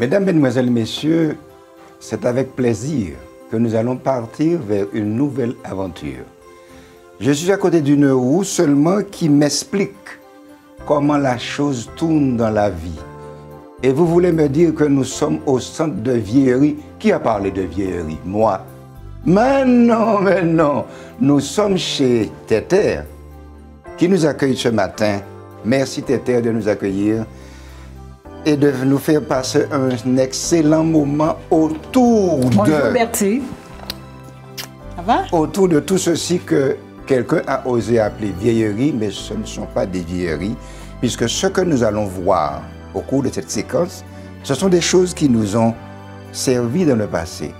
Mesdames, Mesdemoiselles, Messieurs, c'est avec plaisir que nous allons partir vers une nouvelle aventure. Je suis à côté d'une roue seulement qui m'explique comment la chose tourne dans la vie. Et vous voulez me dire que nous sommes au centre de vieillerie. Qui a parlé de vieillerie? Moi. Mais non. Nous sommes chez Téter, qui nous accueille ce matin. Merci Téter de nous accueillir et de nous faire passer un excellent moment autour Bonjour Bertie. Ça va? Autour de tout ceci que quelqu'un a osé appeler vieillerie, mais ce ne sont pas des vieilleries, puisque ce que nous allons voir au cours de cette séquence, ce sont des choses qui nous ont servi dans le passé,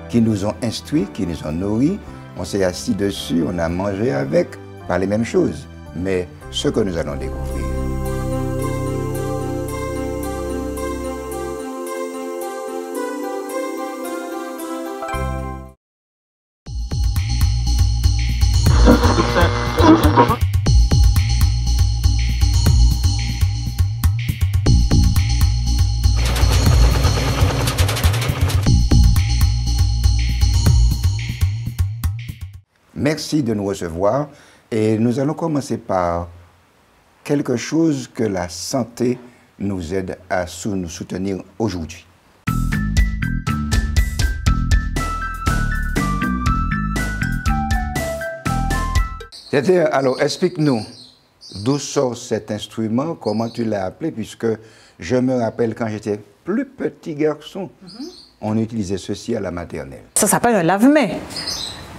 qui nous ont instruits, qui nous ont nourris. On s'est assis dessus, on a mangé avec, pas les mêmes choses, mais ce que nous allons découvrir. Merci de nous recevoir et nous allons commencer par quelque chose que la santé nous aide à nous soutenir aujourd'hui. Alors, explique-nous d'où sort cet instrument, comment tu l'as appelé, puisque je me rappelle quand j'étais plus petit garçon, on utilisait ceci à la maternelle. Ça s'appelle un lave-mains.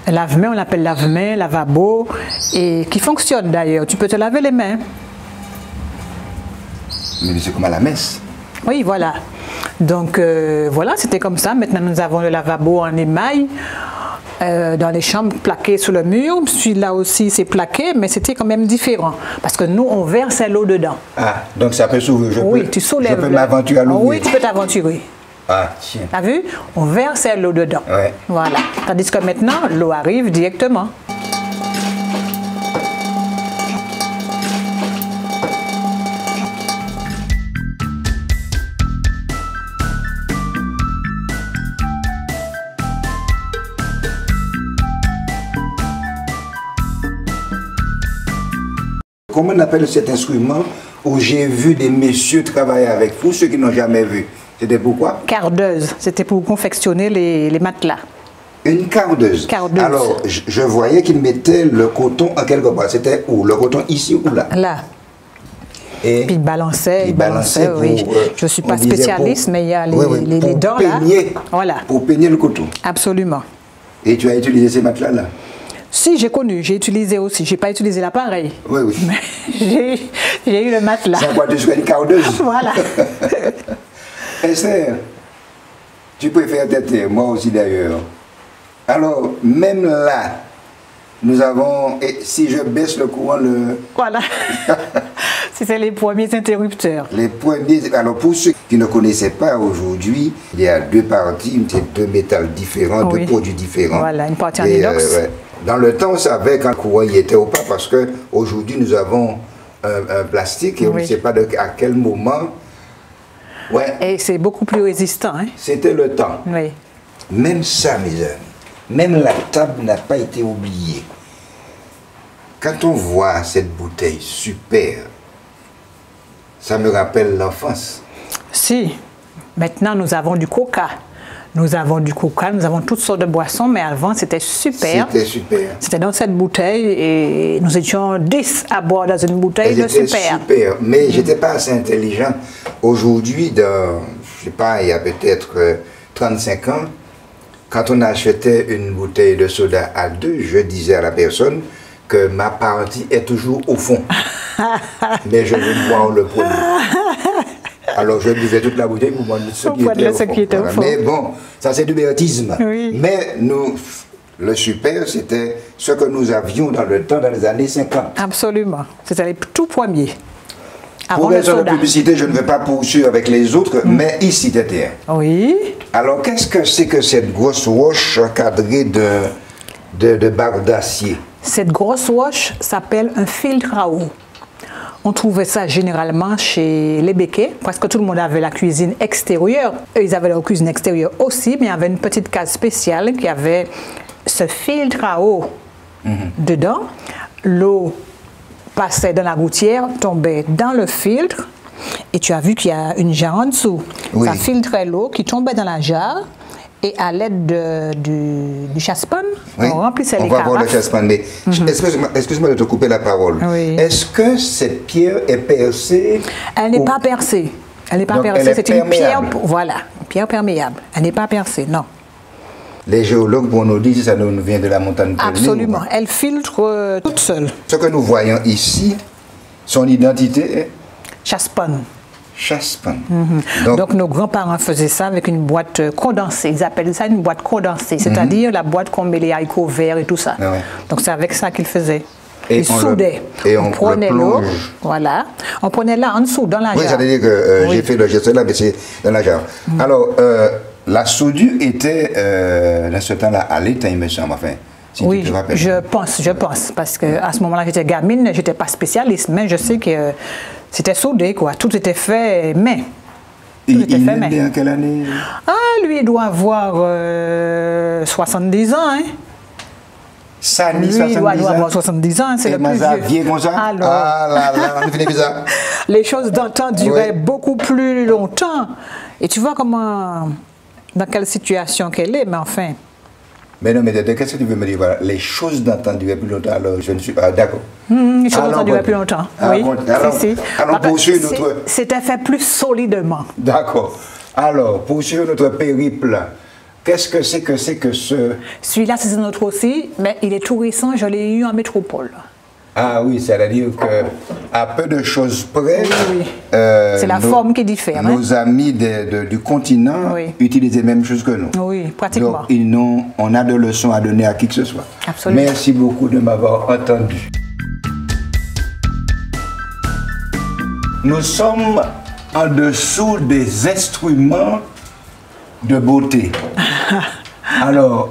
Un lave-mains, on l'appelle lave-mains, lavabo, et qui fonctionne d'ailleurs. Tu peux te laver les mains. Mais c'est comme à la messe. Oui, voilà. Donc, voilà, c'était comme ça. Maintenant, nous avons le lavabo en émail. Dans les chambres plaquées sur le mur. Celui-là aussi, c'est plaqué, mais c'était quand même différent. Parce que nous, on versait l'eau dedans. Ah, donc ça peut s'ouvrir. Oui, tu soulèves. Je peux m'aventurer à l'ouvrir. Oui, tu peux t'aventurer. Ah, tiens. T'as vu? On versait l'eau dedans. Ouais. Voilà. Tandis que maintenant, l'eau arrive directement. Comment on appelle cet instrument où j'ai vu des messieurs travailler avec vous, ceux qui n'ont jamais vu? C'était pourquoi? Cardeuse. C'était pour confectionner les matelas. Une cardeuse. Cardeuse. Alors, je voyais qu'ils mettaient le coton en quelque part. C'était où? Le coton ici ou là? Là. Et puis il balançait, oui. Je ne suis pas spécialiste, mais il y a les dents là. Voilà. Pour peigner le coton. Absolument. Et tu as utilisé ces matelas-là? Si, j'ai connu, j'ai utilisé aussi. Je n'ai pas utilisé l'appareil. Oui. Mais j'ai eu le matelas. C'est quoi, tu serais une cardeuse? Voilà. Esther, tu préfères Téter, moi aussi d'ailleurs. Alors, même là, nous avons, et si je baisse le courant, Voilà. C'était les premiers interrupteurs. Les premiers, alors pour ceux qui ne connaissaient pas aujourd'hui, il y a deux parties, deux métals différents, deux produits différents. Voilà, une partie en inox. Dans le temps, on savait quand le courant y était ou pas, parce qu'aujourd'hui, nous avons un plastique et on ne sait pas à quel moment. Ouais. Et c'est beaucoup plus résistant. Hein? C'était le temps. Oui. Même ça, mes amis, même la table n'a pas été oubliée. Quand on voit cette bouteille super, ça me rappelle l'enfance. Si. Maintenant, nous avons du coca. Nous avons du coca, nous avons toutes sortes de boissons, mais avant, c'était super. C'était super. C'était dans cette bouteille et nous étions 10 à boire dans une bouteille de super. C'était super, mais j'étais pas assez intelligent. Aujourd'hui, je sais pas, il y a peut-être 35 ans, quand on achetait une bouteille de soda à 2, je disais à la personne que ma partie est toujours au fond. Mais je veux boire le premier. Alors je buvais toute la bouteille pour moi ce qui était au fond. Mais bon, ça c'est du bêtisme. Oui. Mais nous, le super, c'était ce que nous avions dans le temps, dans les années 50. Absolument. C'était les tout premiers. Pour raison de publicité, je ne vais pas poursuivre avec les autres, mais ici, Téter. Oui. Alors, qu'est-ce que c'est que cette grosse roche encadrée de barres d'acier? Cette grosse roche s'appelle un filtre à eau. On trouvait ça généralement chez les Béquets, parce que tout le monde avait la cuisine extérieure. Eux, ils avaient leur cuisine extérieure aussi, mais il y avait une petite case spéciale qui avait ce filtre à eau dedans. L'eau passait dans la gouttière, tombait dans le filtre, et tu as vu qu'il y a une jarre en dessous. Oui. Ça filtrait l'eau qui tombait dans la jarre. Et à l'aide du chasse-pan, Oui. on remplissait les On va voir le carafes. chasse-pan, mais excuse-moi de te couper la parole. Oui. Est-ce que cette pierre est percée? Elle n'est ou- pas percée. Elle n'est pas Donc, percée. elle est C'est une pierre, perméable. voilà, une pierre perméable. Elle n'est pas percée, non. Les géologues vont nous dire si ça nous vient de la montagne Pelée ou Absolument. pas. Elle filtre toute seule. Ce que nous voyons ici, son identité est Chasse-pan. chasse-pan. Donc, nos grands-parents faisaient ça avec une boîte condensée. Ils appellent ça une boîte condensée, c'est-à-dire la boîte qu'on met les haricots verts et tout ça. Ah ouais. Donc c'est avec ça qu'ils faisaient. Et Ils on le- soudaient. et on le prenait l'eau, plonge. voilà. On prenait là en dessous, dans la Oui, jarre. ça veut dire que Oui. j'ai fait le geste là, mais c'est dans la jarre. Alors, la soudure était, dans ce temps-là, à l'étain, il me semble, enfin, si Oui, tu te rappelles. je pense, parce qu'à ce moment-là, j'étais gamine, j'étais pas spécialiste, mais je sais que c'était soudé, quoi. Tout était fait main. Il était fait, est né mais- en quelle année? Ah, lui, il doit avoir 70 ans, hein. Ça, Lui, il doit avoir 70 ans, c'est Et le plus Maza, vieux. vieux comme ça? Alors, Ah là là, on finit bizarre. les choses d'antan duraient Oui. beaucoup plus longtemps. Et tu vois comment, dans quelle situation qu'elle est, mais enfin. Mais non, mais qu'est-ce que tu veux me dire? Voilà, les choses d'antan duraient plus longtemps, alors je ne suis pas d'accord. Les choses Allons d'antan duraient continue. plus longtemps. Allons, Oui, allons, si, si. allons Parce que poursuivre notre... C'était fait plus solidement. D'accord. Alors, poursuivre notre périple. Qu'est-ce que c'est que ce... Celui-là, c'est un autre aussi, mais il est tout récent, je l'ai eu en métropole. Ah oui, c'est-à-dire que à peu de choses près, Oui, oui. C'est la forme qui diffère, hein. Nos amis du continent Oui. utilisent les mêmes choses que nous. Oui, pratiquement. Donc, on a de leçons à donner à qui que ce soit. Absolument. Merci beaucoup de m'avoir entendu. Nous sommes en dessous des instruments de beauté. Alors,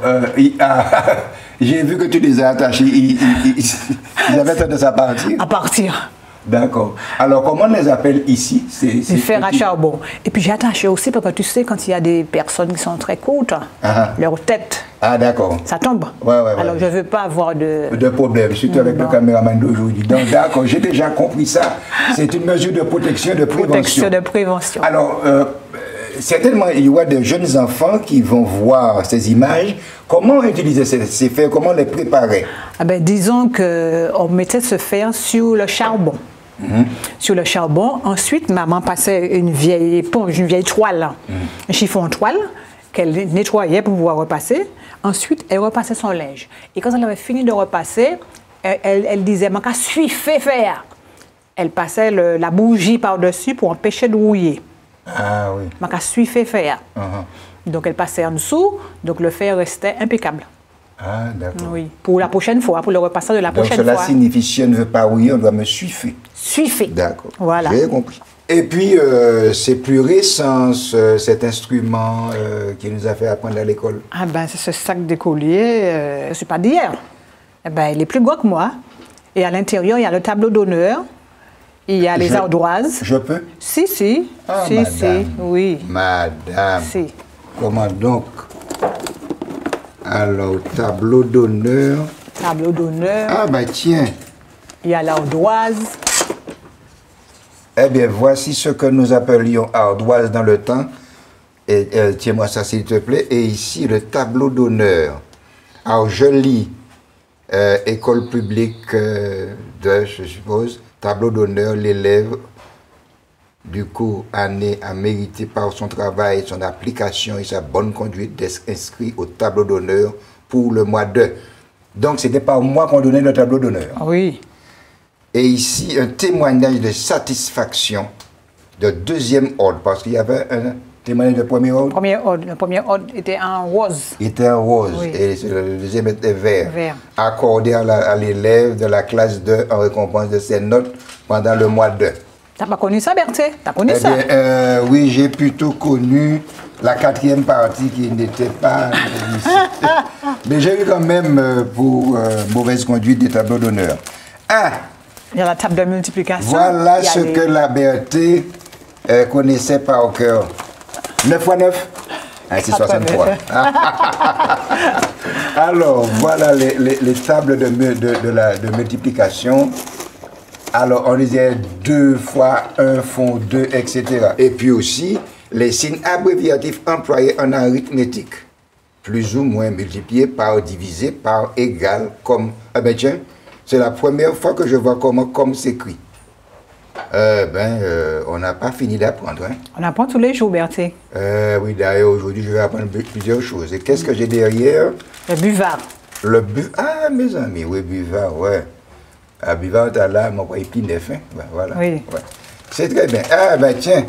j'ai vu que tu les as attachés. Ils avaient tendance à partir. À partir D'accord. Alors, comment on les appelle ici? du fer à charbon. Et puis j'ai attaché aussi, parce que tu sais, quand il y a des personnes qui sont très courtes, Ah. leur tête, Ah, d'accord. ça tombe. Ouais. Alors je ne veux pas avoir de... De problème, surtout avec le caméraman d'aujourd'hui. Donc, d'accord, j'ai déjà compris ça. C'est une mesure de protection, de prévention. protection, de prévention. Alors, certainement, il y aura des jeunes enfants qui vont voir ces images. Comment utiliser ces fers? Comment les préparer? Ah ben, disons qu'on mettait ce fer sur le charbon. Sur le charbon. Ensuite, maman passait une vieille éponge, une vieille toile, un chiffon toile, qu'elle nettoyait pour pouvoir repasser. Ensuite, elle repassait son linge. Et quand elle avait fini de repasser, elle disait, «Manque à suivre faire». Elle passait la bougie par-dessus pour empêcher de rouiller. Ah oui. «Manque à suivre faire». Donc, elle passait en dessous, donc le fer restait impeccable. Ah, d'accord. Oui, pour la prochaine fois, pour le repassage de la Donc, prochaine cela fois. signifie, si on ne veut pas rouiller, on doit me suivre. Suivez. D'accord. Voilà. J'ai compris. Et puis, c'est plus récent, cet instrument qui nous a fait apprendre à l'école. Ah ben, c'est ce sac d'écolier, c'est pas d'hier. Eh ben, il est plus gros que moi. Et à l'intérieur, il y a le tableau d'honneur, il y a les ardoises. Je peux? Si, si. Ah, si, madame. si, oui. Madame. Si. Comment donc? Alors, tableau d'honneur. Tableau d'honneur, Ah, bah tiens. il y a l'ardoise. Eh bien, voici ce que nous appelions ardoise dans le temps. Et tiens-moi ça, s'il te plaît. Et ici, le tableau d'honneur. Alors, je lis école publique de, je suppose, tableau d'honneur, l'élève du cours année a mérité par son travail, son application et sa bonne conduite d'être inscrit au tableau d'honneur pour le mois de. Donc, c'était par moi qu'on donnait le tableau d'honneur. Oui. Et ici, un témoignage de satisfaction de deuxième ordre, parce qu'il y avait un témoignage de premier ordre. Le premier ordre était en rose. Il était en rose, Oui. et le deuxième était vert. Vert. Accordé à l'élève de la classe 2 en récompense de ses notes pendant le mois 2. T'as pas connu ça, Berthe? T'as connu Eh ça? bien, oui, j'ai plutôt connu la quatrième partie qui n'était pas ici. Mais j'ai eu quand même pour mauvaise conduite des tableaux d'honneur. Ah, Il y a la table de multiplication. Voilà ce que la Berthé connaissait par cœur. 9 fois 9 c'est 63. Alors, voilà les tables de multiplication. Alors, on disait 2 fois 1 font 2, etc. Et puis aussi, les signes abréviatifs employés en arithmétique. Plus ou moins multiplié par divisé par égal comme... Ah ben tiens, c'est la première fois que je vois comment comme s'écrit. On n'a pas fini d'apprendre. Hein? On apprend tous les jours, Berthé. Oui, d'ailleurs, aujourd'hui, je vais apprendre plusieurs choses. Et qu'est-ce que j'ai derrière? Le buvard. Le buvard. Ah, mes amis, oui, buvard, ouais. Ah, buvard, t'as là, mon épinef, hein? Ben, voilà. Oui. Ouais. C'est très bien. Ah, ben tiens.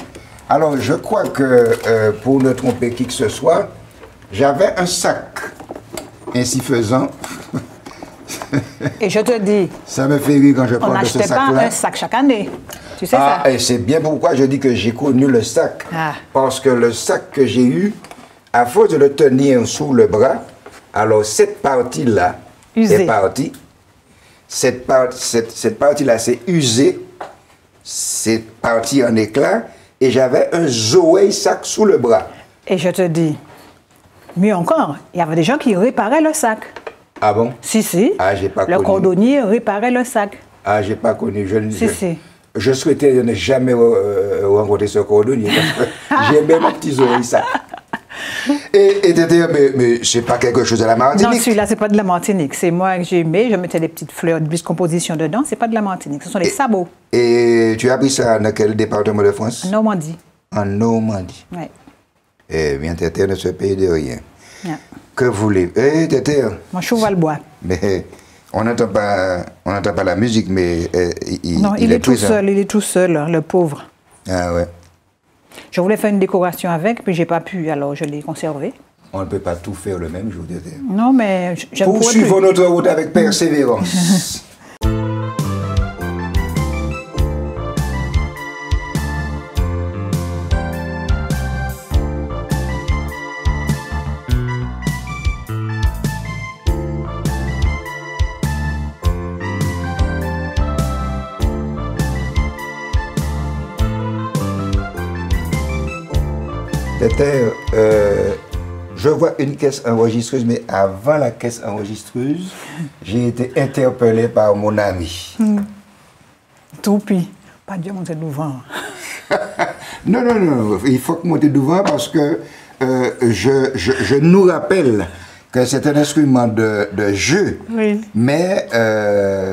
Alors, je crois que pour ne tromper qui que ce soit, j'avais un sac. Ainsi faisant. Et je te dis, ça me fait rire quand je parle de ce sac-là. On n'achetait pas un sac chaque année. Tu sais ça? Et c'est bien pourquoi je dis que j'ai connu le sac. Ah. Parce que le sac que j'ai eu, à force de le tenir sous le bras, alors cette partie-là est partie. Cette partie-là s'est usée. C'est parti en éclat. Et j'avais un Zoé sac sous le bras. Et je te dis, mieux encore, il y avait des gens qui réparaient le sac. Ah bon? Si. Ah, j'ai pas connu. Le cordonnier réparait le sac. Ah, j'ai pas connu. Si. Je souhaitais ne jamais rencontrer ce cordonnier parce que j'aimais mon petit Zoé sac. Et mais c'est pas quelque chose de la Martinique? Non, celui-là, c'est pas de la Martinique. C'est moi que j'ai aimé. Je mettais des petites fleurs de composition dedans. C'est pas de la Martinique. Ce sont des sabots. Et tu as pris ça dans quel département de France? En Normandie. En Normandie. Oui. Eh bien, Tété ne se paye de rien. Yeah. Que voulez-vous? Eh, Tété. Mon cheval bois. Mais on n'entend pas la musique, mais il est tout seul. Il est tout seul, le pauvre. Ah ouais. Je voulais faire une décoration avec, puis j'ai pas pu, alors je l'ai conservé. On ne peut pas tout faire le même jour, Tété. Non, mais je ne pourrais plus. Poursuivons notre route avec persévérance. Je vois une caisse enregistreuse, mais avant la caisse enregistreuse, j'ai été interpellé par mon ami. Toupie, pas Dieu monter devant. Non, il faut monter devant parce que je nous rappelle que c'est un instrument de jeu, oui. Mais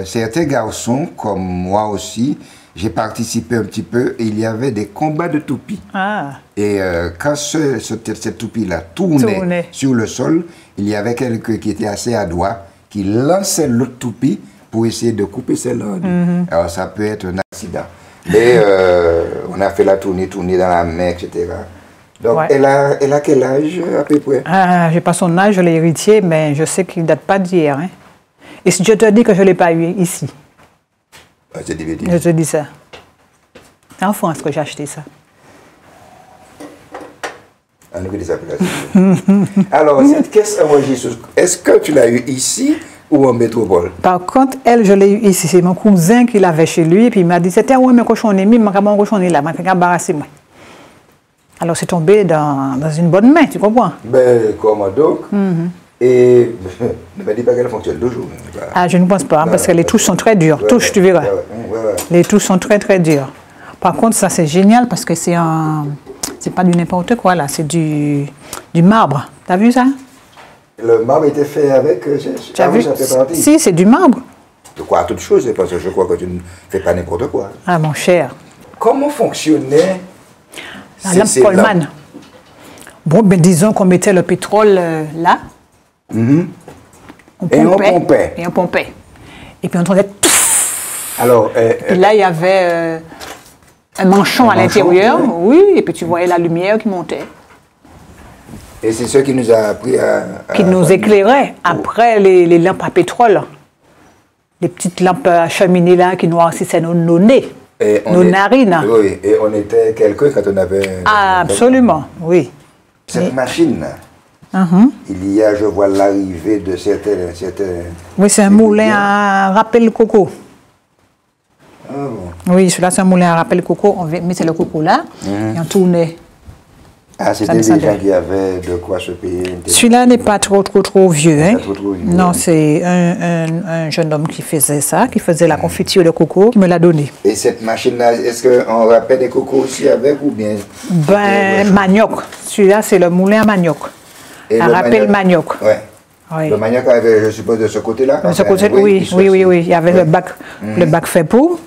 certains garçons, comme moi aussi, j'ai participé un petit peu et il y avait des combats de toupies. Ah. Et quand cette toupie-là tournait sur le sol, il y avait quelqu'un qui était assez adroit, qui lançait l'autre toupie pour essayer de couper celle-là. Alors ça peut être un accident. Mais on a fait la tournée dans la mer, etc. Donc ouais. Elle a quel âge à peu près? Je n'ai pas son âge, je l'ai héritier, mais je sais qu'il ne date pas d'hier. Hein. Et si je te dis que je ne l'ai pas eu ici? C'est des bêtises. Je te dis ça. C'est en France que j'ai acheté ça. Alors, cette caisse enregistreuse, est-ce que tu l'as eu ici ou en métropole? Par contre, elle, je l'ai eu ici. C'est mon cousin qui l'avait chez lui. Et puis il m'a dit, c'était où mes cochons mis, mais mon cochon là, je vais embarrasser moi. Alors c'est tombé dans une bonne main, tu comprends? Ben, comment donc? Et ne me dis pas qu'elle fonctionne toujours. Ah, je ne pense pas, parce que les touches sont très dures. Ouais, touches, tu verras. Ouais. Les touches sont très, très dures. Par contre, ça, c'est génial parce que c'est pas du n'importe quoi, là. C'est du marbre. T'as vu ça? Le marbre était fait avec... Tu as vu? Si, c'est du marbre. De quoi? Toute chose, parce que je crois que tu ne fais pas n'importe quoi. Ah, mon cher. Comment fonctionnait la lampe Coleman? Bon, ben disons qu'on mettait le pétrole là. On pompait. Et on pompait. Et puis on entendait tout. Alors, et là, il y avait un manchon à l'intérieur. Oui, et puis tu voyais la lumière qui montait. Et c'est ce qui nous a appris à qui nous éclairait. Après, les lampes à pétrole. Les petites lampes à cheminée là qui noircissaient nos nez, nos narines. Oui, et on était quelqu'un quand on avait... Ah, absolument, oui. Cette machine, il y a, je vois l'arrivée de certains... Oui, c'est un moulin à râper le coco. Ah bon. Oui, celui-là, c'est un moulin à rappel coco. On mettait le coco là et on tournait. Ah, c'était des gens qui avaient de quoi se payer. Celui-là n'est pas trop vieux. Hein? Trop vieux. Non, c'est un jeune homme qui faisait ça, qui faisait la confiture de coco, qui me l'a donné. Et cette machine-là, est-ce qu'on rappelle des cocos aussi avec ou bien? Ben, manioc. Celui-là, c'est le moulin à manioc. Et un rappel manioc. Ouais. Oui. Le manioc avait, je suppose, de ce côté-là? De ce côté, oui. Il y avait le bac fait pour,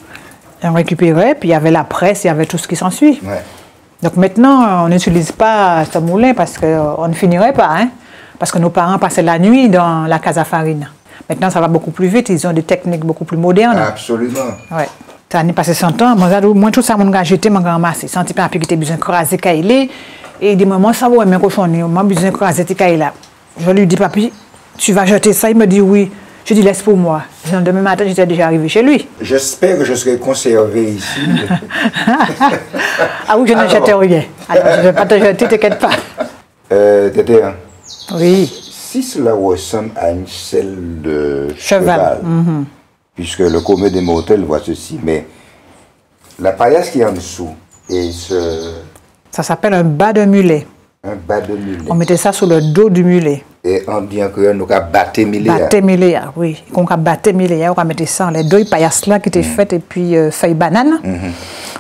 on récupérait, puis il y avait la presse, il y avait tout ce qui s'ensuit. Ouais. Donc maintenant, on n'utilise pas ce moulin parce qu'on ne finirait pas, hein, parce que nos parents passaient la nuit dans la case à farine. Maintenant, ça va beaucoup plus vite, ils ont des techniques beaucoup plus modernes. Absolument. Ouais. Ça a passé 100 ans, moi tout ça, mon gars, j'étais, mon grand massé, sans petit peu qui était besoin de craser Kailé, et il dit, moi, ça va, mes cochons, moi, besoin de craser Kailé. Je lui dis, papi, tu vas jeter ça? Il me dit, oui. Je dis, laisse pour moi. Le demain matin, j'étais déjà arrivé chez lui. J'espère que je serai conservé ici. Ah oui, je ne jette rien. Alors, je ne vais pas te jeter, t'inquiète pas. Tété, hein? Oui. Si cela ressemble à une selle de cheval, puisque le commun des mortels voit ceci, mais la paillasse qui est en dessous, et ça s'appelle un bas de mulet. Un bas de mulet. On mettait ça sur le dos du mulet. Et on dit que nous avons battu mulet. Battu mulet, oui. Quand on a battu mulet, on a mis ça, les deux paillasses là qui étaient faites, et puis feuilles banane.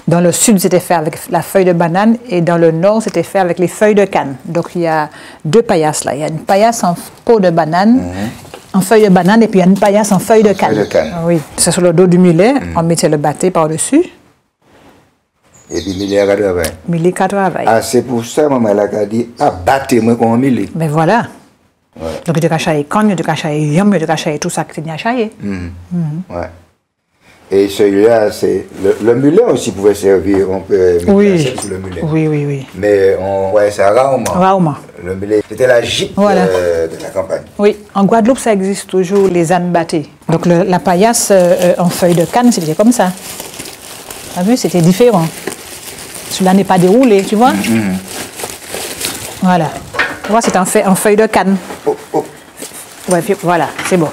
Dans le sud, c'était fait avec la feuille de banane, et dans le nord, c'était fait avec les feuilles de canne. Donc il y a deux paillasses là. Il y a une paillasse en peau de banane, en feuille de banane, et puis il y a une paillasse en feuille de canne. Oui, c'est sur le dos du mulet, on mettait le batté par-dessus. Et puis, Millet a travaillé. Millet a travaillé. Ah, c'est pour ça, maman a dit, ah, battez-moi comme un Millet. Mais voilà. Ouais. Donc, il y a des cannes, il y a des yam, il y a des tout ça qui est chaillé. Ouais. Et celui-là, c'est. Le mulet aussi pouvait servir, on peut mettre sur le mulet. Oui. Mais on voyait ça rarement. Rarement. Le mulet, c'était la gîte de la campagne. Oui, en Guadeloupe, ça existe toujours, les ânes battés. Donc, la paillasse en feuille de canne, c'était comme ça. Tu as vu, c'était différent. Celui-là n'est pas déroulé, tu vois. Voilà. Tu vois, c'est en feuille de canne. Ouais, puis voilà, c'est bon.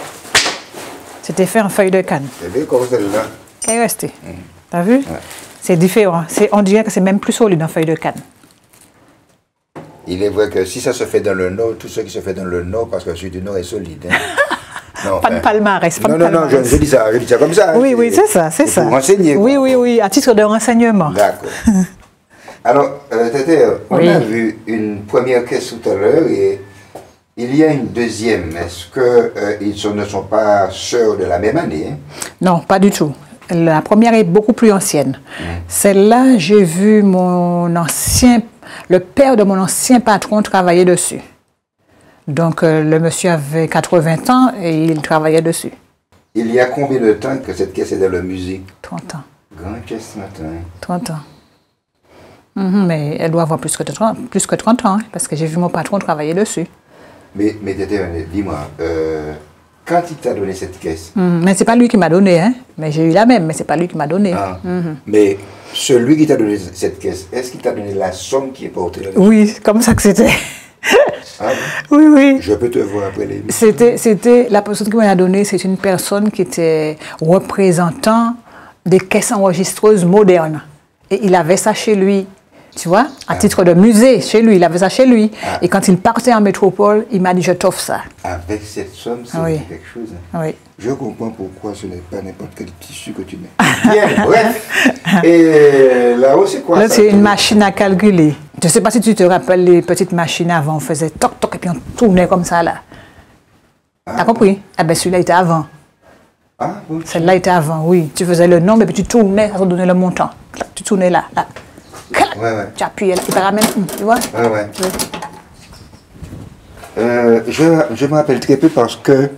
C'était fait en feuille de canne. C'est bien comme celle-là. Qui est resté. T'as vu? C'est différent. On dirait que c'est même plus solide en feuille de canne. Il est vrai que si ça se fait dans le nord, tout ce qui se fait dans le nord, parce que celui du nord est solide. Hein. Non, pas de palmarès. Non, je dis ça comme ça. Oui, c'est ça, c'est ça. Pour renseigner. Oui, à titre de renseignement. D'accord. Alors, Tété, on a vu une première caisse tout à l'heure et il y a une deuxième. Est-ce qu'ils ne sont pas sœurs de la même année? Hein? Non, pas du tout. La première est beaucoup plus ancienne. Celle-là, j'ai vu le père de mon ancien patron travailler dessus. Donc, le monsieur avait 80 ans et il travaillait dessus. Il y a combien de temps que cette caisse est dans le musée? 30 ans. Grande caisse ce matin. 30 ans. Mais elle doit avoir plus que 30 ans, hein, parce que j'ai vu mon patron travailler dessus. Mais dis-moi, quand il t'a donné cette caisse? Mais c'est pas lui qui m'a donné, hein. Mais j'ai eu la même, mais c'est pas lui qui m'a donné. Mais celui qui t'a donné cette caisse, est-ce qu'il t'a donné la somme qui est portée là-dessus? Oui, comme ça que c'était. Ah, oui. Je peux te voir après l'émission. C'était la personne qui m'a donné, c'est une personne qui était représentant des caisses enregistreuses modernes. Et il avait ça chez lui. Tu vois, à titre de musée, chez lui, il avait ça chez lui. Et quand il partait en métropole, il m'a dit, je t'offre ça. Avec cette somme, c'est quelque chose. Oui. Je comprends pourquoi ce n'est pas n'importe quel tissu que tu mets. Bien, bref. Et là-haut, c'est quoi? Là, c'est une machine à calculer. Je ne sais pas si tu te rappelles les petites machines avant, on faisait toc, toc, et puis on tournait comme ça, là. T'as compris? Ah ben, celui-là était avant. Ah, bon. Celle-là était avant, oui. Tu faisais le nombre, et puis tu tournais, ça te donnait le montant. Tu tournais là, là. Tu appuyais là, il te ramène, tu vois? Ouais. Je me rappelle très peu parce que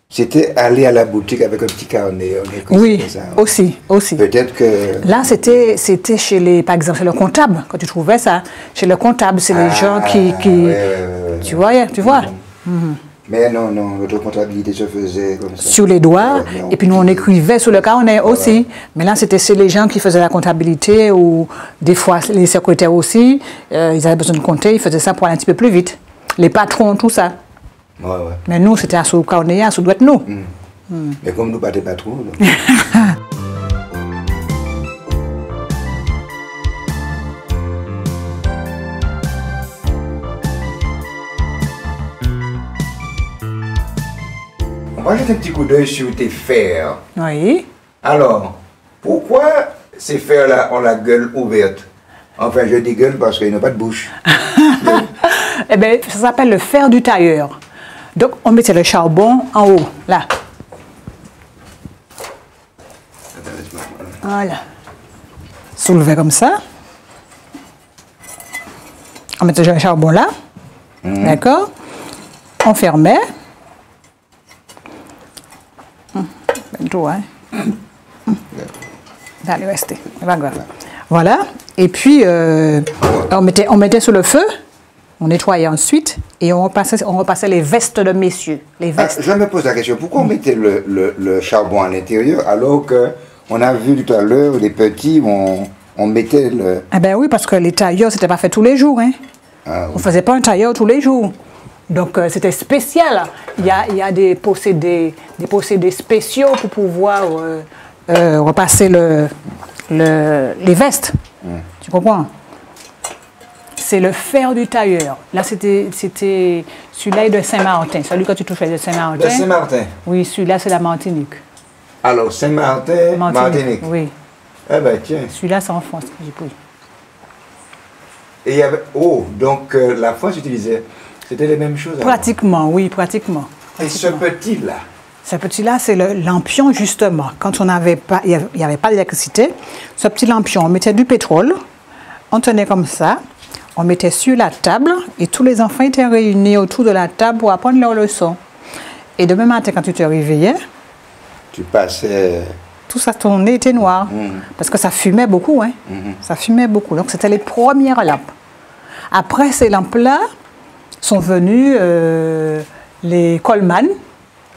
c'était aller à la boutique avec un petit carnet. Oui, ça, aussi. Peut-être que... Là, c'était chez par exemple, chez le comptable, quand tu trouvais ça. Chez le comptable, c'est les gens qui... Tu vois? Mais non, notre comptabilité se faisait comme ça. Sur les doigts, et puis nous on écrivait sur le carnet aussi. Mais là, c'était les gens qui faisaient la comptabilité, ou des fois les secrétaires aussi, ils avaient besoin de compter, ils faisaient ça pour aller un petit peu plus vite. Les patrons, tout ça. Ouais. Mais nous, c'était sur le carnet, sur le doigt de nous. Mais comme nous, pas des patrons. Moi, j'ai un petit coup d'œil sur tes fers. Oui. Alors, pourquoi ces fers-là ont la gueule ouverte? Enfin, je dis gueule parce qu'ils n'ont pas de bouche. Eh bien, ça s'appelle le fer du tailleur. Donc, on mettait le charbon en haut, là. Voilà. Soulever comme ça. On mettait le charbon là. D'accord. On fermait. Tout, hein. Allez, restez. C'est pas grave. Voilà. Et puis, on mettait sur le feu. On nettoyait ensuite et on repassait les vestes de messieurs. Les vestes. Je me pose la question, pourquoi on mettait le charbon à l'intérieur alors qu'on a vu tout à l'heure les petits, on mettait le... Eh bien oui, parce que les tailleurs, c'était pas fait tous les jours. Hein. Ah, oui. On ne faisait pas un tailleur tous les jours. Donc c'était spécial. Il y a des procédés spéciaux pour pouvoir repasser les vestes. Tu comprends? C'est le fer du tailleur. Là, c'était celui-là de Saint-Martin. Celui que tu touchais de Saint-Martin. De Saint-Martin? Oui, celui-là, c'est la Martinique. Alors, Saint-Martin, Martinique. Oui. Eh bien, tiens. Celui-là, c'est en France que j'ai pris. Et il y avait... Oh, donc la France utilisait... C'était les mêmes choses? Pratiquement, oui, pratiquement. Et ce petit-là? Ce petit-là, c'est le lampion, justement. Quand on n'avait pas... Il n'y avait pas d'électricité. Ce petit lampion, on mettait du pétrole. On tenait comme ça. On mettait sur la table et tous les enfants étaient réunis autour de la table pour apprendre leurs leçons. Et demain matin, quand tu te réveillais, Tu passais... tout ça tournait, était noir. Parce que ça fumait beaucoup, hein. Ça fumait beaucoup. Donc, c'était les premières lampes. Après, ces lampes-là sont venues les Coleman.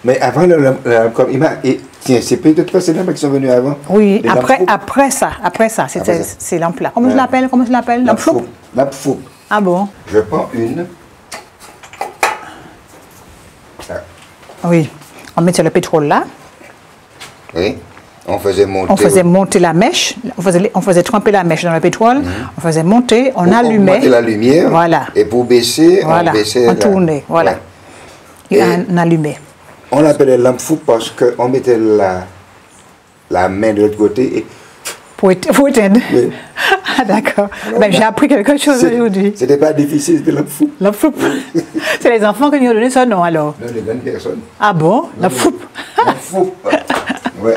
Mais avant, tiens, c'est peut-être pas ces lampes qui sont venues avant? Oui, Les après ça, c'était ces lampes-là. Comment je l'appelle? Lampe floupe. Lampe floupe. Ah bon? Je prends une. Ah. Oui. On mettait le pétrole là. Oui. On faisait monter. On faisait monter la mèche. On faisait tremper la mèche dans le pétrole. On faisait monter, on allumait. Monter la lumière. Voilà. Et pour baisser, Voilà. on baissait. On tournait. Voilà. Ouais. Et on allumait. On l'appelait lampe floupe parce qu'on mettait la main de l'autre côté et... Pour éteindre. Oui. Ah d'accord. Ben, j'ai appris quelque chose aujourd'hui. C'était pas difficile, c'était lampe floupe. La floupe. C'est les enfants qui nous ont donné ce nom alors. Non, les grandes personnes. Ah bon? La floupe. Lampe floupe. Ouais.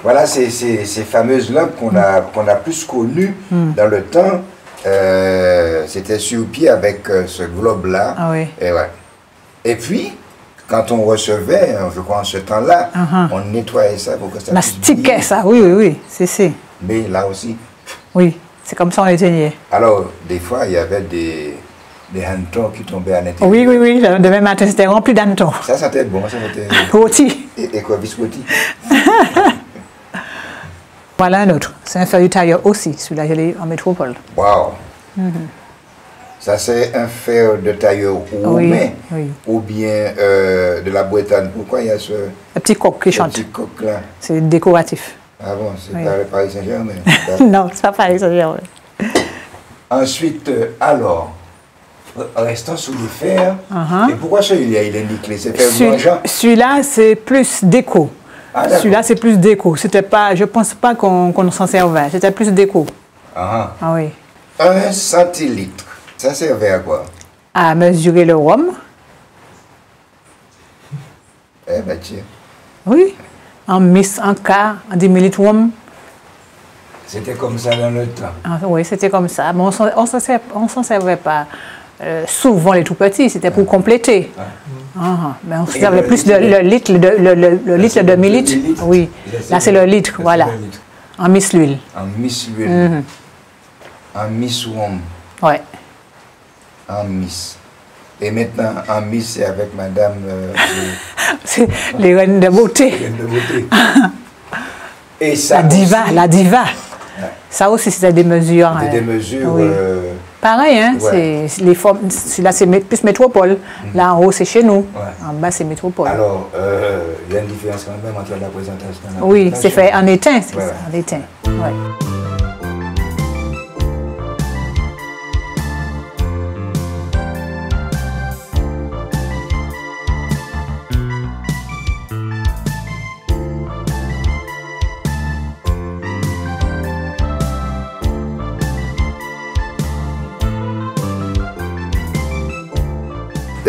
Voilà ces fameuses lampes qu'on a plus connues dans le temps. C'était sur pied avec ce globe-là. Ah oui. Et, ouais. Et puis, quand on recevait, je crois en ce temps-là, on nettoyait ça pour que ça puisse Mastiquait briller. ça, oui. C'est. Mais là aussi. Oui, c'est comme ça on l'éteignait. Alors, des fois, il y avait des hannetons qui tombaient à l'intérieur. Oui. Le demain matin, c'était rempli d'hannetons. Ça sentait bon, ça sentait... Rôti. Et quoi, biscotti. Voilà un autre. C'est un fer du tailleur aussi. Celui-là, je l'ai en métropole. Waouh. Ça, c'est un fer de tailleur roumain, oui. ou bien de la Bretagne. Pourquoi il y a ce Le petit coq qui chante. petit coq-là? C'est décoratif. Ah bon, c'est Oui. pas le Paris Saint-Germain. Non, c'est pas pareil, ça veut dire. Ensuite, alors, restons sous le fer. Et pourquoi celui-là, il est nickelé? C'est fer blanc. Celui-là, c'est plus déco. Ah, d'accord. Celui-là, c'est plus déco. C'était pas, je pense pas qu'on s'en servait. C'était plus déco. Ah, Ah oui. 1 centilitre. Ça servait à quoi? À mesurer le rhum. Eh ben tiens, Oui. En miss, en quart, en 10 ml rhum. c'était comme ça dans le temps. Ah, oui, c'était comme ça. Mais on s'en servait pas souvent les tout petits. C'était pour compléter. Mais on se servait plus le litre, le litre de millilitres. litre. Oui. Là, c'est le litre, voilà. Le litre. En miss l'huile. En Miss l'huile. En Miss Rhum. Ouais. En Miss. Et maintenant, en Miss, c'est avec Madame C'est les reines de beauté. Reine de beauté. Et ça La diva. Ça aussi, c'était des mesures. C'était des mesures. Oui. Pareil, hein, Ouais. c'est les formes. Là, c'est plus métropole. Là, en haut, c'est chez nous. Ouais. En bas, c'est métropole. Alors, il y a une différence quand même entre la présentation et la Oui, présentation. c'est fait en étain, c'est Ouais, ça, ouais. en étain. Ouais.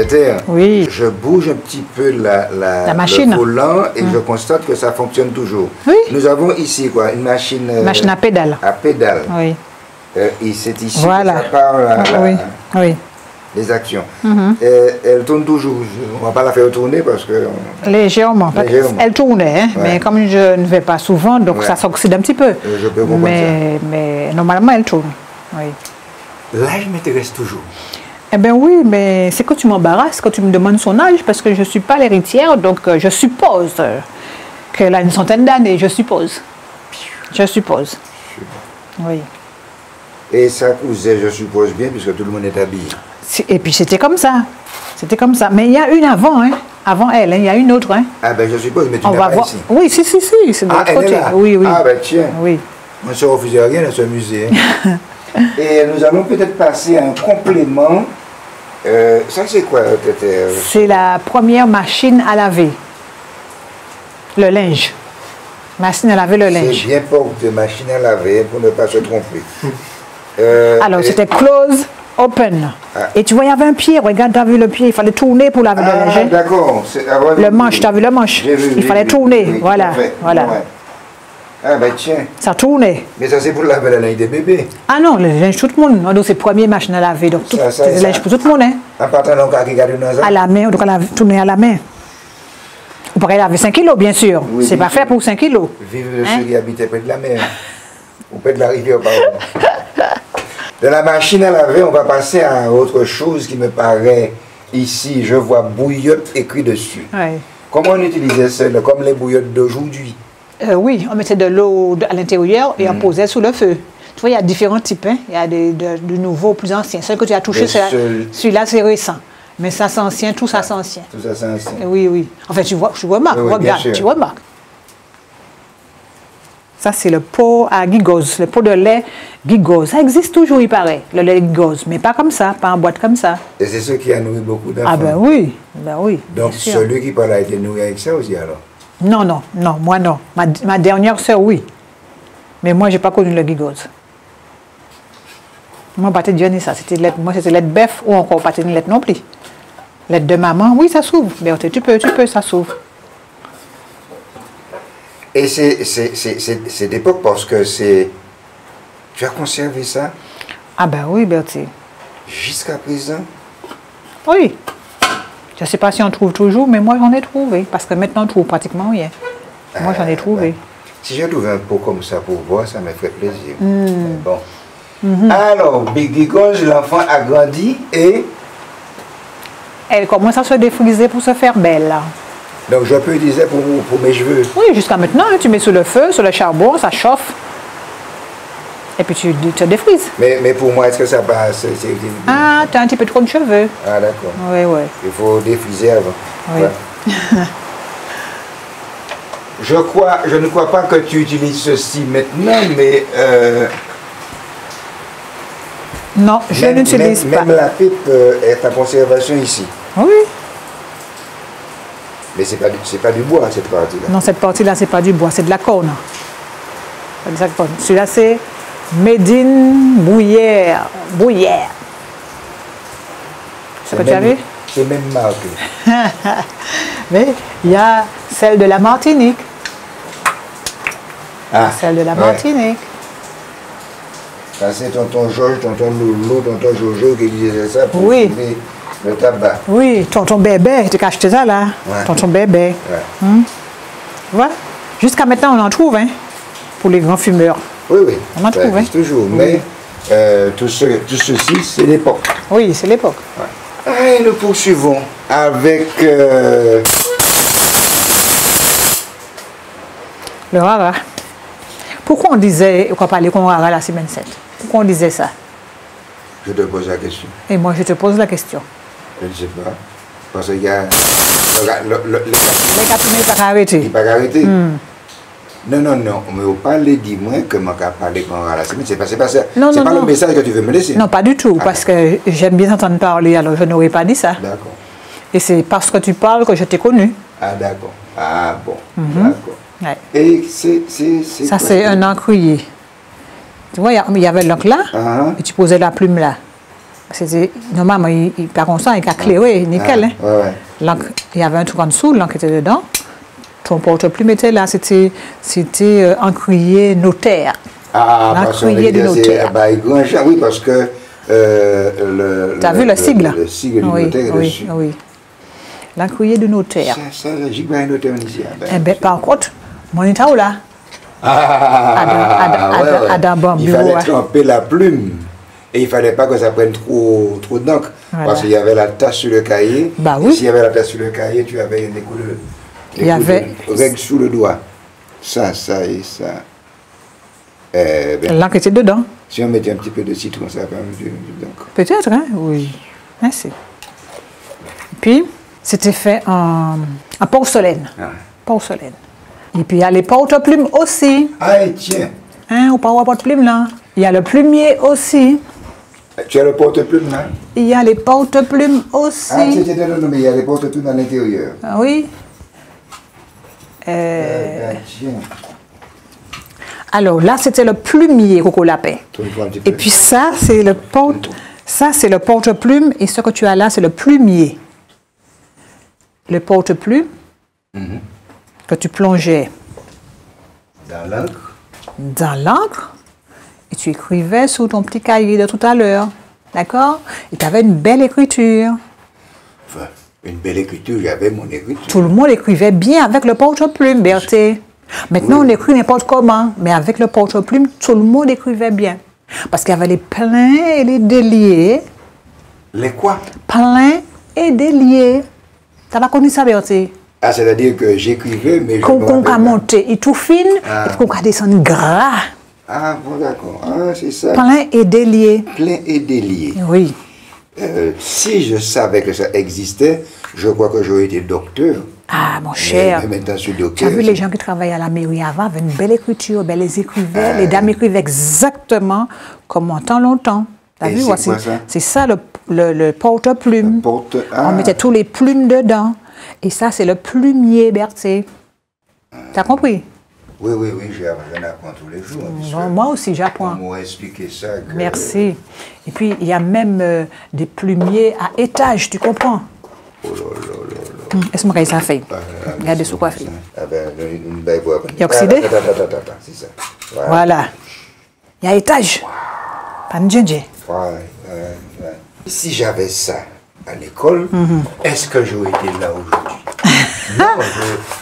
Tétère, Oui. je bouge un petit peu La machine. le volant et je constate que ça fonctionne toujours. Oui. Nous avons ici quoi, une machine, Machine à pédale. à pédale. Oui. Et c'est ici Voilà. que ça part Oui. Oui. les actions. Elle tourne toujours. On ne va pas la faire tourner parce que... Légèrement. Légèrement. Elle tournait, hein, mais comme je ne vais pas souvent, donc Ouais. ça s'oxyde un petit peu. Je peux comprendre mais normalement, elle tourne. Oui. L'âge m'intéresse toujours. Eh bien oui, mais c'est que tu m'embarrasses quand tu me demandes son âge, parce que je ne suis pas l'héritière, donc je suppose qu'elle a une centaine d'années, je suppose. Je suppose. Oui. Et ça cousait, je suppose bien, puisque tout le monde est habillé. Et puis c'était comme ça. C'était comme ça. Mais il y a une avant, hein. Avant elle, hein. Il y a une autre. Hein. Ah ben je suppose, mais tu On n'es va pas voir. ici. Oui, si, c'est de Ah, l'autre elle côté. est là. Oui, oui. Ah ben tiens. Oui. On ne se refusait rien dans ce musée. Hein. Et nous allons peut-être passer à un complément. Ça c'est quoi, Tétère? C'est la première machine à laver. Le linge. Machine à laver le linge. C'est bien porte de machine à laver pour ne pas se tromper. Alors, et- c'était close, open. Ah. Et tu vois, il y avait un pied. Regarde, tu as vu le pied. Il fallait tourner pour laver le linge. Ah hein. d'accord. Le manche, tu as vu le manche. J'ai vu, Il j'ai fallait vu. tourner. Oui, tout Voilà. à fait. Voilà. Ouais. Ah ben tiens. Ça tournait. Mais ça c'est pour laver la linge des bébés. Ah non, le linge tout le monde. Donc, c'est première machine à laver. Donc, Ça, c'est le ça. linge pour tout le monde. Hein. En partant donc à regarder dans ça. À la main, donc on l'a tourné à la main. On pourrait laver 5 kilos, bien sûr. Oui, C'est bien pas sûr. fait pour 5 kilos. Vive de Hein? ceux qui habitaient près de la mer. Ou près de la rivière, pardon. De la machine à laver, on va passer à autre chose qui me paraît ici. Je vois bouillotte écrit dessus. Ouais. Comment on utilisait celle comme les bouillottes d'aujourd'hui? Oui, on mettait de l'eau à l'intérieur et on posait sous le feu. Tu vois, il y a différents types. Hein. Il y a du nouveau, plus ancien. Celui que tu as touché, Le c'est seul- celui-là, c'est récent. Mais ça, c'est ancien, tout ça, c'est ancien. Tout ça, c'est ancien. Oui, oui. En fait, tu remarques, Oui, oui, bien regarde, sûr. tu remarques. Ça, c'est le pot à gigose, le pot de lait gigose. Ça existe toujours, il paraît, le lait gigose, mais pas comme ça, pas en boîte comme ça. Et c'est ce qui a nourri beaucoup d'enfants. Ah ben oui, ben oui. Donc bien sûr. celui qui parle a été nourri avec ça aussi alors? Non, non, non, moi non. Ma dernière sœur, oui. Mais moi, je n'ai pas connu le gigose. Moi, pas de Johnny, ça. Moi, c'était lait de bœuf ou encore pas de lait non plus. Lait de maman, oui, ça s'ouvre. Berthe, tu peux, ça s'ouvre. Et c'est d'époque parce que c'est... Tu as conservé ça Ah ben oui, Bertie. jusqu'à présent? Oui. Je ne sais pas si on trouve toujours, mais moi, j'en ai trouvé. Parce que maintenant, on trouve pratiquement rien. Moi, j'en ai trouvé. Ouais. Si je trouve un pot comme ça pour voir, ça me ferait plaisir. Mais bon. Alors, Big Gose, l'enfant a grandi et... Elle commence à se défriser pour se faire belle. Là. Donc je peux utiliser pour mes cheveux. Oui, jusqu'à maintenant, hein, tu mets sur le feu, sur le charbon, ça chauffe. Et puis tu te défrises. Mais pour moi, est-ce que ça passe? Ah, tu as un petit peu trop de cheveux. Ah d'accord. Oui, oui. Il faut défriser avant. Oui. Ouais. Je ne crois pas que tu utilises ceci maintenant, mais Non, je n'utilise pas. Même la pipe est en conservation ici. Oui. Mais c'est pas du bois cette partie-là. Non, cette partie-là, c'est pas du bois, c'est de la corne. C'est de la corne. Celui-là, c'est Médine Bouillère. Bouillère. C'est ce que tu as vu? C'est même marqué. Mais il y a celle de la Martinique. Ah, Celle de la ouais. Martinique. Ça c'est tonton Georges, tonton Lolo, tonton Jojo qui disait ça pour Oui. fumer le tabac. Oui, tonton bébé, tu as acheté ça là. Ouais. Tonton bébé. Ouais. Voilà. Jusqu'à maintenant, on en trouve, hein, pour les grands fumeurs. Oui, oui. On en ça trouve, existe hein. toujours. Mais tout ceci, c'est l'époque. Oui, c'est l'époque. Et nous poursuivons avec Le rara. Pourquoi on disait qu'on parlait qu'on rara la semaine 7? Pourquoi on disait ça? je te pose la question. Et moi, je te pose la question. Je ne sais pas. Parce qu'il y a Les capinés pas arrêter. il pas arrêté. Non, non, non. Mais vous parlez, dis-moi que je vais parler quand on la semaine. C'est pas ça. Non, C'est non, pas non. le message que tu veux me laisser. Non, pas du tout, Ah. parce que j'aime bien t'entendre parler, alors je n'aurais pas dit ça. D'accord. Et c'est parce que tu parles que je t'ai connu. Ah, d'accord. Ah, bon. D'accord. Ouais. Et Ça, quoi? c'est un encrier. Tu vois, il y avait l'encre là, Ah, et tu posais la plume là. Normalement, par contre, il a clairé, nickel. Ah, ouais. L'encre, il y avait un truc en dessous, l'encre était dedans. Ton porte-plume était là, c'était encrier notaire. Ah, parce qu'on L'encrier du notaire. grand champ, oui, parce que Tu as vu le sigle? Le sigle du Oui, notaire est oui, dessus. oui. L'encrier du notaire. Ça, j'ai pas un notaire ici. Eh bien, par contre, mon état où là? Il fallait tremper la plume. Et il ne fallait pas que ça prenne trop d'encre. Voilà. Parce qu'il y avait la tasse sur le cahier. Bah et oui. s'il y avait la tasse sur le cahier, tu avais des coups de règle sous le doigt. Ça et ça. L'encre était dedans. Si on mettait un petit peu de citron, ça va pas du d'encre. Peut-être, hein? Oui. Merci. Puis, c'était fait en porcelaine. Ah. Porcelaine. Et puis, il y a les porte-plumes aussi. Ah, et tiens. Hein, on parle de porte-plume là. Il y a le plumier aussi. Tu as le porte-plume là? Il y a les porte-plumes aussi. Ah, non, mais il y a les porte-plumes à l'intérieur. Ah oui. Tiens. Alors là, c'était le plumier, Coco Lapin. Tourne-toi un petit peu. Et puis ça, c'est le porte-plume. Et ce que tu as là, c'est le plumier. Le porte-plume que tu plongeais Dans l'encre. dans l'encre et tu écrivais sur ton petit cahier de tout à l'heure. D'accord? Et tu avais une belle écriture. Enfin, une belle écriture, j'avais mon écriture. Tout le monde écrivait bien avec le porte-plume, Berthé. Maintenant, on écrit n'importe comment, mais avec le porte-plume, tout le monde écrivait bien. Parce qu'il y avait les pleins et les déliés. Les quoi? Pleins et déliés. Tu n'as pas connu ça, Berthé? Ah, c'est-à-dire que j'écrivais, mais je Qu'on me a rappelle pas. monté et tout fine, Ah. et qu'on a descendu gras. Ah, bon, d'accord. Ah, c'est ça. Plein et délié. Plein et délié. Oui. Si je savais que ça existait, je crois que j'aurais été docteur. Ah, mon cher. Mais maintenant, je suis Tu docteur. as vu les gens qui travaillaient à la mairie avant avaient une belle écriture, ben, les écrivaient, les dames écrivaient exactement comme en temps longtemps. T'as Et vu, c'est voici. quoi ça? C'est ça le porte-plume. Ah. On mettait tous les plumes dedans. Et ça, c'est le plumier, Berthé. T'as compris? Oui, j'en apprends tous les jours. Bon, moi aussi, j'apprends. On m'a expliqué ça. Que... Merci. Et puis, il y a même des plumiers à étage, tu comprends? Oh là là là là. Est-ce que ça fait? Regardez ce quoi fait. Ah ben, une belle boîte. Il y a oxydé? Attends, c'est ça. Voilà. Il y a étage. Pas de djendje. Ouais. Si j'avais ça à l'école, est-ce que j'aurais été là aujourd'hui? Non,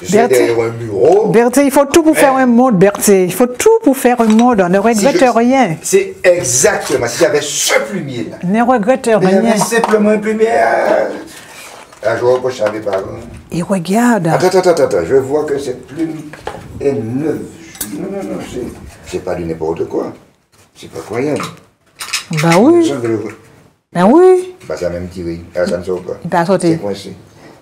j'ai Berthé. derrière un bureau. Berthé, il faut tout pour faire un monde, Berthé. Il faut tout pour faire un monde. On ne regrette rien. C'est exactement. Si j'avais ce plumier-là. Ne regrette Mais rien. j'avais simplement un plumier. Je reproche à mes parents. Et regarde. Attends, je vois que cette plume est neuve. Non, c'est pas du n'importe quoi. C'est pas croyable. Ben oui. Ben oui. Bah, ça m'a même tiré. Ah, ça ne sort pas. Il peut sauter. C'est coincé.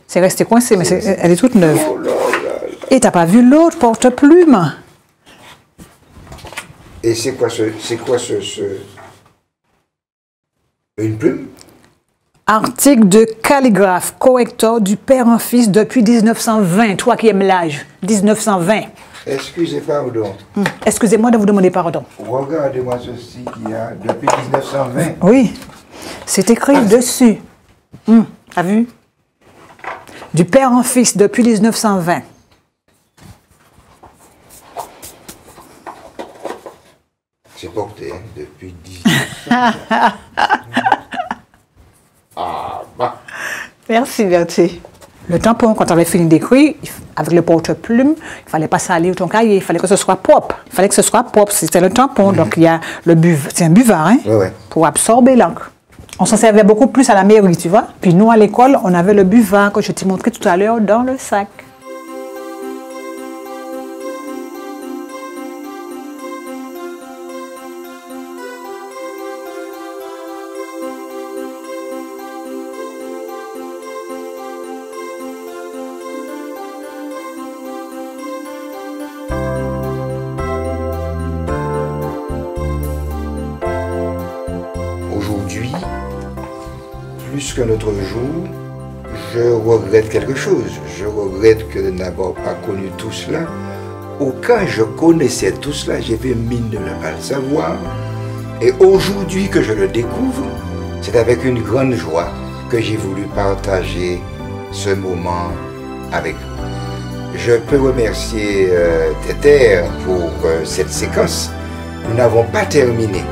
C'est resté coincé, mais elle est toute neuve. Oh là là. Et t'as pas vu l'autre porte-plume? Et c'est quoi ce... Une plume? Article de calligraphe, correcteur du père en fils depuis 1920. Toi qui aimes l'âge. 1920. Excusez, pardon. Excusez-moi de vous demander pardon. Regardez-moi ceci qu'il y a depuis 1920. Oui. C'est écrit dessus. T'as vu? Du père en fils depuis 1920. C'est porté, hein, depuis 1920. Ah, bah. Merci, Berthé. Le tampon, quand tu avais fini d'écrire, avec le porte-plume, il ne fallait pas salir ton cahier, il fallait que ce soit propre. Il fallait que ce soit propre, c'était le tampon. Donc, il y a le buvard, c'est un buvard, hein, Ouais. pour absorber l'encre. On s'en servait beaucoup plus à la mairie, tu vois. Puis nous, à l'école, on avait le buvard que je t'ai montré tout à l'heure dans le sac. Aujourd'hui, plus qu'un autre jour, je regrette quelque chose. Je regrette que de n'avoir pas connu tout cela. Au cas où je connaissais tout cela, j'ai fait mine de ne pas le savoir. Et aujourd'hui que je le découvre, C'est avec une grande joie que j'ai voulu partager ce moment avec vous. Je peux remercier Téter pour cette séquence. Nous n'avons pas terminé.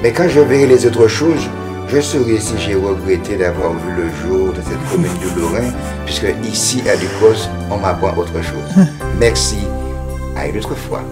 Mais quand je verrai les autres choses, je saurai si j'ai regretté d'avoir vu le jour de cette commune du Lorrain, puisque ici, à Ducos, on m'apprend autre chose. Merci, à une autre fois.